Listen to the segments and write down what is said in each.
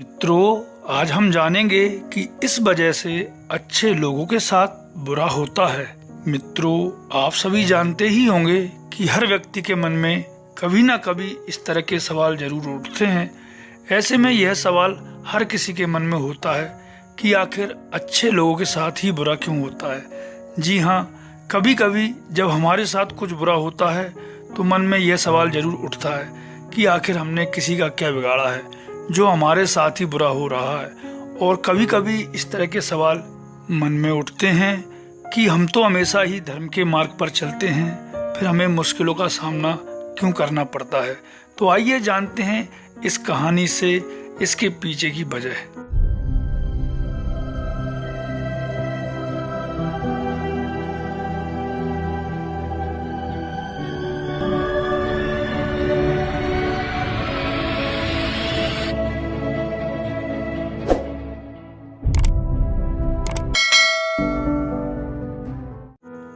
मित्रों, आज हम जानेंगे कि इस वजह से अच्छे लोगों के साथ बुरा होता है। मित्रों, आप सभी जानते ही होंगे कि हर व्यक्ति के मन में कभी ना कभी इस तरह के सवाल जरूर उठते हैं। ऐसे में यह सवाल हर किसी के मन में होता है कि आखिर अच्छे लोगों के साथ ही बुरा क्यों होता है। जी हाँ, कभी कभी जब हमारे साथ कुछ बुरा होता है तो मन में यह सवाल जरूर उठता है कि आखिर हमने किसी का क्या बिगाड़ा है जो हमारे साथ ही बुरा हो रहा है। और कभी कभी इस तरह के सवाल मन में उठते हैं कि हम तो हमेशा ही धर्म के मार्ग पर चलते हैं, फिर हमें मुश्किलों का सामना क्यों करना पड़ता है। तो आइए जानते हैं इस कहानी से इसके पीछे की वजह।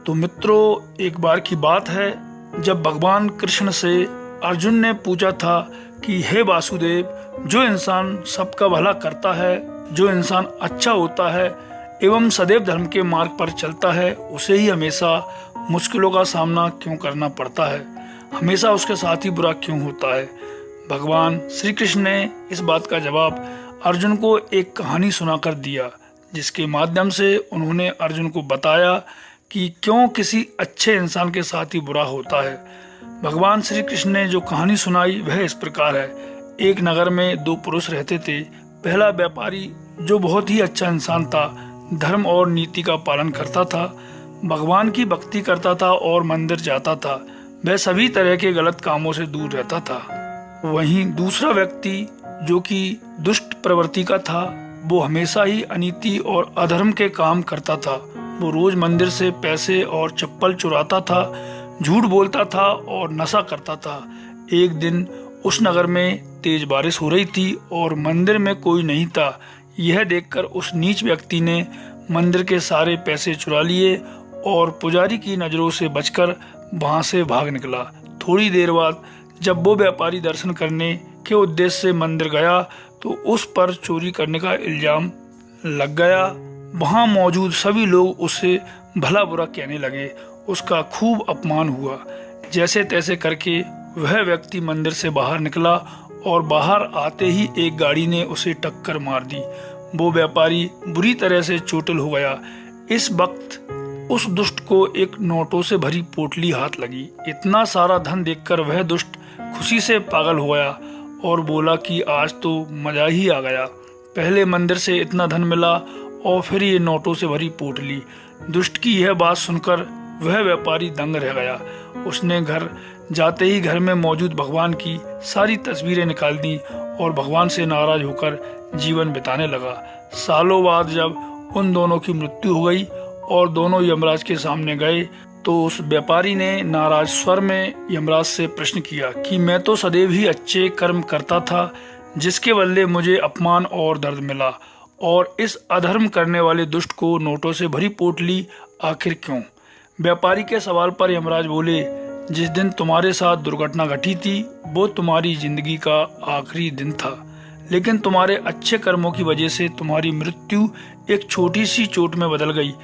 तो मित्रों, एक बार की बात है जब भगवान कृष्ण से अर्जुन ने पूछा था कि हे वासुदेव, जो इंसान सबका भला करता है, जो इंसान अच्छा होता है एवं सदैव धर्म के मार्ग पर चलता है, उसे ही हमेशा मुश्किलों का सामना क्यों करना पड़ता है, हमेशा उसके साथ ही बुरा क्यों होता है। भगवान श्री कृष्ण ने इस बात का जवाब अर्जुन को एक कहानी सुनाकर दिया, जिसके माध्यम से उन्होंने अर्जुन को बताया कि क्यों किसी अच्छे इंसान के साथ ही बुरा होता है। भगवान श्री कृष्ण ने जो कहानी सुनाई वह इस प्रकार है। एक नगर में दो पुरुष रहते थे। पहला व्यापारी जो बहुत ही अच्छा इंसान था, धर्म और नीति का पालन करता था, भगवान की भक्ति करता था और मंदिर जाता था। वह सभी तरह के गलत कामों से दूर रहता था। वहीं दूसरा व्यक्ति जो कि दुष्ट प्रवृत्ति का था, वो हमेशा ही अनीति और अधर्म के काम करता था। वो रोज मंदिर से पैसे और चप्पल चुराता था, झूठ बोलता था और नशा करता था। एक दिन उस नगर में तेज बारिश हो रही थी और मंदिर में कोई नहीं था। यह देखकर उस नीच व्यक्ति ने मंदिर के सारे पैसे चुरा लिए और पुजारी की नजरों से बचकर वहां से भाग निकला। थोड़ी देर बाद जब वो व्यापारी दर्शन करने के उद्देश्य से मंदिर गया तो उस पर चोरी करने का इल्जाम लग गया। वहां मौजूद सभी लोग उससे भला बुरा कहने लगे। उसका खूब अपमान हुआ। जैसे तैसे करके वह व्यक्ति मंदिर से बाहर निकला और बाहर आते ही एक गाड़ी ने उसे टक्कर मार दी। वो व्यापारी बुरी तरह से चोटिल हो गया। इस वक्त उस दुष्ट को एक नोटों से भरी पोटली हाथ लगी। इतना सारा धन देखकर वह दुष्ट खुशी से पागल हो गया और बोला कि आज तो मजा ही आ गया। पहले मंदिर से इतना धन मिला और फिर ये नोटों से भरी पोटली। दुष्ट की यह बात सुनकर वह व्यापारी दंग रह गया। उसने घर जाते ही घर में मौजूद भगवान की सारी तस्वीरें निकाल दी और भगवान से नाराज होकर जीवन बिताने लगा। सालों बाद जब उन दोनों की मृत्यु हो गई और दोनों यमराज के सामने गए तो उस व्यापारी ने नाराज स्वर में यमराज से प्रश्न किया कि मैं तो सदैव ही अच्छे कर्म करता था, जिसके बदले मुझे अपमान और दर्द मिला, और इस अधर्म करने वाले दुष्ट को नोटों से भरी पोटली आखिर क्यों। व्यापारी के सवाल पर यमराज बोले, जिस दिन तुम्हारे साथ दुर्घटना घटी थी वो तुम्हारी जिंदगी का आखिरी दिन था, लेकिन तुम्हारे अच्छे कर्मों की वजह से तुम्हारी मृत्यु एक छोटी सी चोट में बदल गई।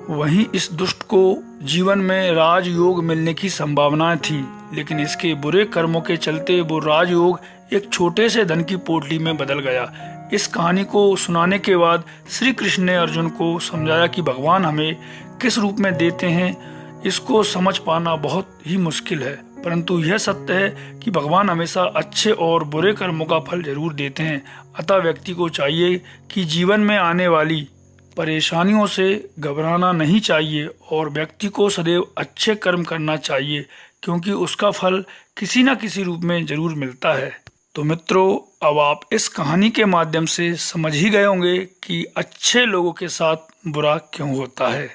वहीं इस दुष्ट को जीवन में राजयोग मिलने की संभावनाएं थी, लेकिन इसके बुरे कर्मों के चलते वो राजयोग एक छोटे से धन की पोटली में बदल गया। इस कहानी को सुनाने के बाद श्री कृष्ण ने अर्जुन को समझाया कि भगवान हमें किस रूप में देते हैं, इसको समझ पाना बहुत ही मुश्किल है, परंतु यह सत्य है कि भगवान हमेशा अच्छे और बुरे कर्मों का फल जरूर देते हैं। अतः व्यक्ति को चाहिए कि जीवन में आने वाली परेशानियों से घबराना नहीं चाहिए और व्यक्ति को सदैव अच्छे कर्म करना चाहिए, क्योंकि उसका फल किसी न किसी रूप में जरूर मिलता है। तो मित्रों, अब आप इस कहानी के माध्यम से समझ ही गए होंगे कि अच्छे लोगों के साथ बुरा क्यों होता है।